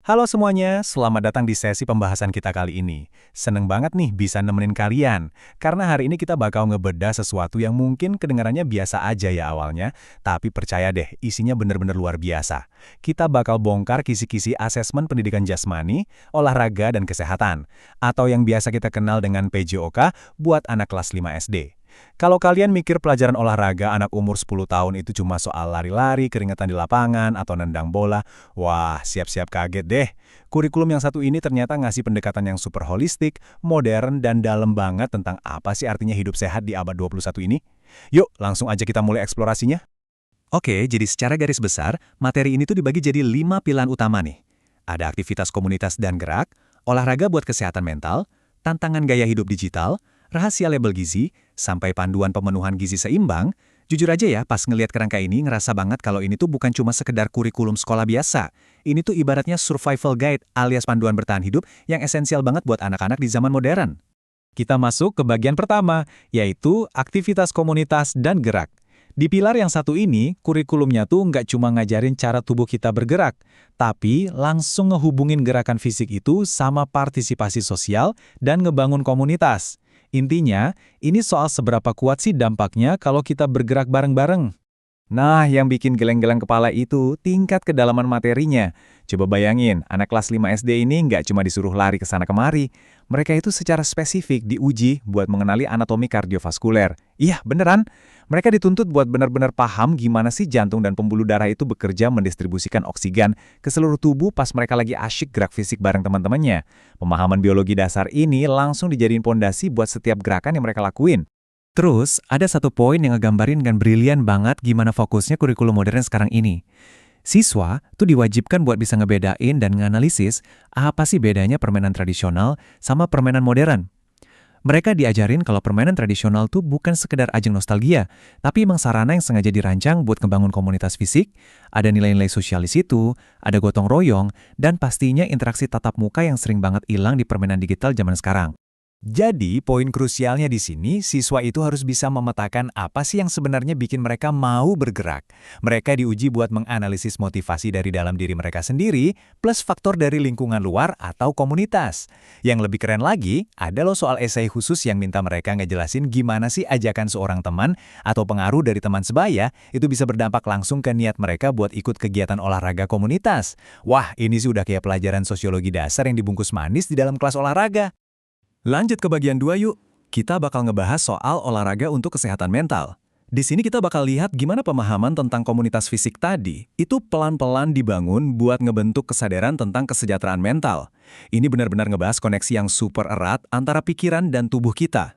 Halo semuanya, selamat datang di sesi pembahasan kita kali ini. Seneng banget nih bisa nemenin kalian, karena hari ini kita bakal ngebedah sesuatu yang mungkin kedengarannya biasa aja ya awalnya, tapi percaya deh, isinya bener-bener luar biasa. Kita bakal bongkar kisi-kisi asesmen pendidikan jasmani, olahraga, dan kesehatan, atau yang biasa kita kenal dengan PJOK buat anak kelas 5 SD. Kalau kalian mikir pelajaran olahraga anak umur 10 tahun itu cuma soal lari-lari, keringetan di lapangan, atau nendang bola, wah siap-siap kaget deh. Kurikulum yang satu ini ternyata ngasih pendekatan yang super holistik, modern, dan dalam banget tentang apa sih artinya hidup sehat di abad 21 ini. Yuk, langsung aja kita mulai eksplorasinya. Oke, jadi secara garis besar, materi ini tuh dibagi jadi 5 pilar utama nih. Ada aktivitas komunitas dan gerak, olahraga buat kesehatan mental, tantangan gaya hidup digital, rahasia label gizi, sampai panduan pemenuhan gizi seimbang. Jujur aja ya, pas ngelihat kerangka ini ngerasa banget kalau ini tuh bukan cuma sekedar kurikulum sekolah biasa. Ini tuh ibaratnya survival guide alias panduan bertahan hidup yang esensial banget buat anak-anak di zaman modern. Kita masuk ke bagian pertama, yaitu aktivitas komunitas dan gerak. Di pilar yang satu ini, kurikulumnya tuh nggak cuma ngajarin cara tubuh kita bergerak, tapi langsung ngehubungin gerakan fisik itu sama partisipasi sosial dan ngebangun komunitas. Intinya, ini soal seberapa kuat sih dampaknya kalau kita bergerak bareng-bareng. Nah, yang bikin geleng-geleng kepala itu tingkat kedalaman materinya. Coba bayangin, anak kelas 5 SD ini nggak cuma disuruh lari ke sana kemari. Mereka itu secara spesifik diuji buat mengenali anatomi kardiovaskuler. Iya, beneran. Mereka dituntut buat benar-benar paham gimana sih jantung dan pembuluh darah itu bekerja mendistribusikan oksigen ke seluruh tubuh pas mereka lagi asyik gerak fisik bareng teman-temannya. Pemahaman biologi dasar ini langsung dijadiin pondasi buat setiap gerakan yang mereka lakuin. Terus, ada satu poin yang ngegambarin dengan brilian banget gimana fokusnya kurikulum modern sekarang ini. Siswa tuh diwajibkan buat bisa ngebedain dan nganalisis apa sih bedanya permainan tradisional sama permainan modern. Mereka diajarin kalau permainan tradisional tuh bukan sekedar ajang nostalgia, tapi emang sarana yang sengaja dirancang buat ngebangun komunitas fisik, ada nilai-nilai sosial di situ, ada gotong royong, dan pastinya interaksi tatap muka yang sering banget hilang di permainan digital zaman sekarang. Jadi, poin krusialnya di sini, siswa itu harus bisa memetakan apa sih yang sebenarnya bikin mereka mau bergerak. Mereka diuji buat menganalisis motivasi dari dalam diri mereka sendiri, plus faktor dari lingkungan luar atau komunitas. Yang lebih keren lagi, ada loh soal esai khusus yang minta mereka ngejelasin gimana sih ajakan seorang teman atau pengaruh dari teman sebaya itu bisa berdampak langsung ke niat mereka buat ikut kegiatan olahraga komunitas. Wah, ini sih udah kayak pelajaran sosiologi dasar yang dibungkus manis di dalam kelas olahraga. Lanjut ke bagian 2 yuk. Kita bakal ngebahas soal olahraga untuk kesehatan mental. Di sini kita bakal lihat gimana pemahaman tentang komunitas fisik tadi itu pelan-pelan dibangun buat ngebentuk kesadaran tentang kesejahteraan mental. Ini benar-benar ngebahas koneksi yang super erat antara pikiran dan tubuh kita.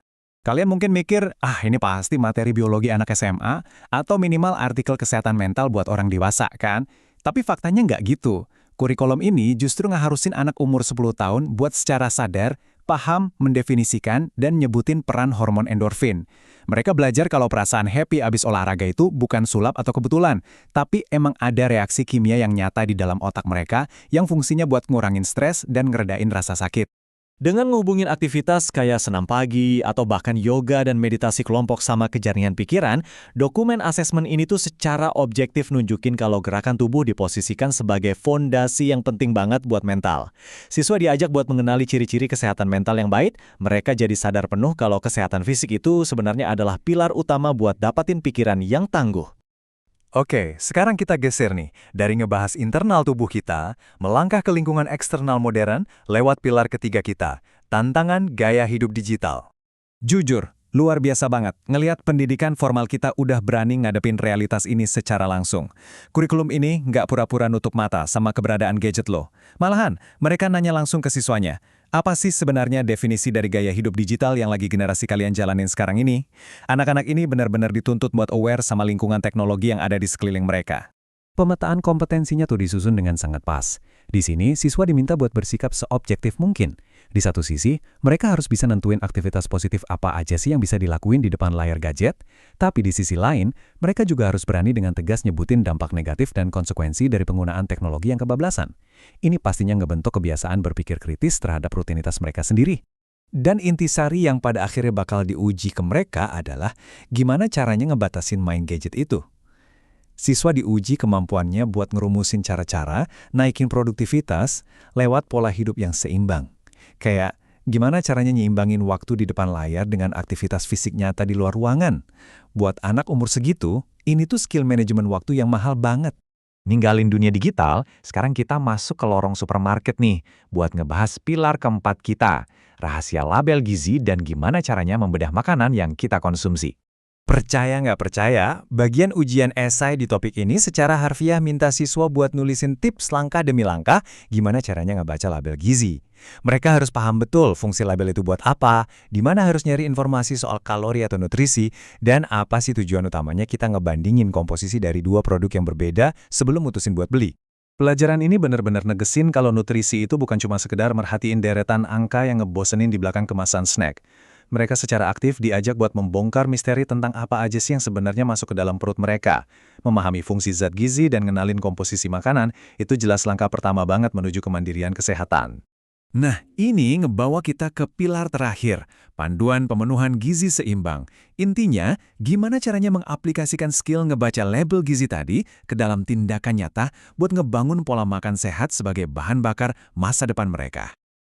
Kalian mungkin mikir, ini pasti materi biologi anak SMA atau minimal artikel kesehatan mental buat orang dewasa kan? Tapi faktanya nggak gitu. Kurikulum ini justru ngeharusin anak umur 10 tahun buat secara sadar paham, mendefinisikan, dan nyebutin peran hormon endorfin. Mereka belajar kalau perasaan happy abis olahraga itu bukan sulap atau kebetulan, tapi emang ada reaksi kimia yang nyata di dalam otak mereka yang fungsinya buat ngurangin stres dan ngeredain rasa sakit. Dengan ngehubungin aktivitas kayak senam pagi atau bahkan yoga dan meditasi kelompok sama kejernihan pikiran, dokumen asesmen ini tuh secara objektif nunjukin kalau gerakan tubuh diposisikan sebagai fondasi yang penting banget buat mental. Siswa diajak buat mengenali ciri-ciri kesehatan mental yang baik, mereka jadi sadar penuh kalau kesehatan fisik itu sebenarnya adalah pilar utama buat dapatin pikiran yang tangguh. Oke, sekarang kita geser nih, dari ngebahas internal tubuh kita, melangkah ke lingkungan eksternal modern lewat pilar ketiga kita, tantangan gaya hidup digital. Jujur, luar biasa banget, ngelihat pendidikan formal kita udah berani ngadepin realitas ini secara langsung. Kurikulum ini nggak pura-pura nutup mata sama keberadaan gadget loh. Malahan, mereka nanya langsung ke siswanya, apa sih sebenarnya definisi dari gaya hidup digital yang lagi generasi kalian jalanin sekarang ini? Anak-anak ini benar-benar dituntut buat aware sama lingkungan teknologi yang ada di sekeliling mereka. Pemetaan kompetensinya tuh disusun dengan sangat pas. Di sini, siswa diminta buat bersikap seobjektif mungkin. Di satu sisi, mereka harus bisa nentuin aktivitas positif apa aja sih yang bisa dilakuin di depan layar gadget, tapi di sisi lain, mereka juga harus berani dengan tegas nyebutin dampak negatif dan konsekuensi dari penggunaan teknologi yang kebablasan. Ini pastinya ngebentuk kebiasaan berpikir kritis terhadap rutinitas mereka sendiri. Dan intisari yang pada akhirnya bakal diuji ke mereka adalah gimana caranya ngebatasin main gadget itu. Siswa diuji kemampuannya buat ngerumusin cara-cara, naikin produktivitas, lewat pola hidup yang seimbang. Kayak, gimana caranya nyimbangin waktu di depan layar dengan aktivitas fisik nyata di luar ruangan? Buat anak umur segitu, ini tuh skill manajemen waktu yang mahal banget. Ninggalin dunia digital, sekarang kita masuk ke lorong supermarket nih, buat ngebahas pilar keempat kita, rahasia label gizi dan gimana caranya membedah makanan yang kita konsumsi. Percaya nggak percaya, bagian ujian esai di topik ini secara harfiah minta siswa buat nulisin tips langkah demi langkah gimana caranya ngebaca label gizi. Mereka harus paham betul fungsi label itu buat apa, di mana harus nyari informasi soal kalori atau nutrisi, dan apa sih tujuan utamanya kita ngebandingin komposisi dari dua produk yang berbeda sebelum mutusin buat beli. Pelajaran ini benar-benar negesin kalau nutrisi itu bukan cuma sekedar merhatiin deretan angka yang ngebosenin di belakang kemasan snack. Mereka secara aktif diajak buat membongkar misteri tentang apa aja sih yang sebenarnya masuk ke dalam perut mereka. Memahami fungsi zat gizi dan ngenalin komposisi makanan, itu jelas langkah pertama banget menuju kemandirian kesehatan. Nah, ini ngebawa kita ke pilar terakhir, panduan pemenuhan gizi seimbang. Intinya, gimana caranya mengaplikasikan skill ngebaca label gizi tadi ke dalam tindakan nyata buat ngebangun pola makan sehat sebagai bahan bakar masa depan mereka.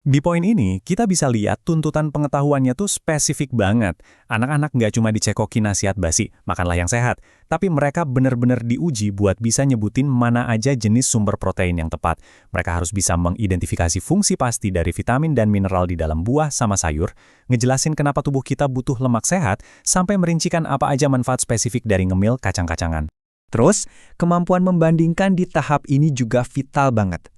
Di poin ini, kita bisa lihat tuntutan pengetahuannya tuh spesifik banget. Anak-anak nggak cuma dicekoki nasihat basi, makanlah yang sehat, tapi mereka benar-benar diuji buat bisa nyebutin mana aja jenis sumber protein yang tepat. Mereka harus bisa mengidentifikasi fungsi pasti dari vitamin dan mineral di dalam buah sama sayur, ngejelasin kenapa tubuh kita butuh lemak sehat, sampai merincikan apa aja manfaat spesifik dari ngemil kacang-kacangan. Terus, kemampuan membandingkan di tahap ini juga vital banget.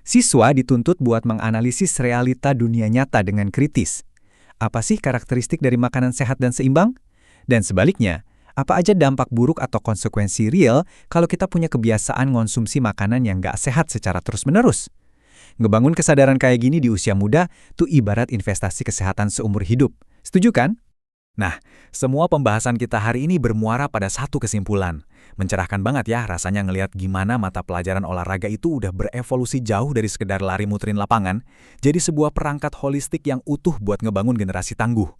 Siswa dituntut buat menganalisis realita dunia nyata dengan kritis. Apa sih karakteristik dari makanan sehat dan seimbang? Dan sebaliknya, apa aja dampak buruk atau konsekuensi real kalau kita punya kebiasaan konsumsi makanan yang nggak sehat secara terus-menerus? Ngebangun kesadaran kayak gini di usia muda tuh ibarat investasi kesehatan seumur hidup. Setuju kan? Nah, semua pembahasan kita hari ini bermuara pada satu kesimpulan. Mencerahkan banget ya rasanya ngelihat gimana mata pelajaran olahraga itu udah berevolusi jauh dari sekedar lari muterin lapangan, jadi sebuah perangkat holistik yang utuh buat ngebangun generasi tangguh.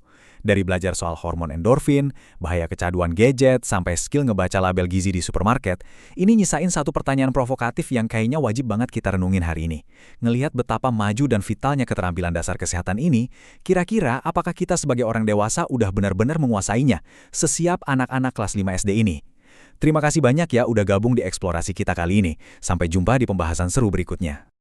Dari belajar soal hormon endorfin, bahaya kecanduan gadget, sampai skill ngebaca label gizi di supermarket, ini nyisain satu pertanyaan provokatif yang kayaknya wajib banget kita renungin hari ini. Ngelihat betapa maju dan vitalnya keterampilan dasar kesehatan ini, kira-kira apakah kita sebagai orang dewasa udah benar-benar menguasainya, sesiap anak-anak kelas 5 SD ini? Terima kasih banyak ya udah gabung di eksplorasi kita kali ini. Sampai jumpa di pembahasan seru berikutnya.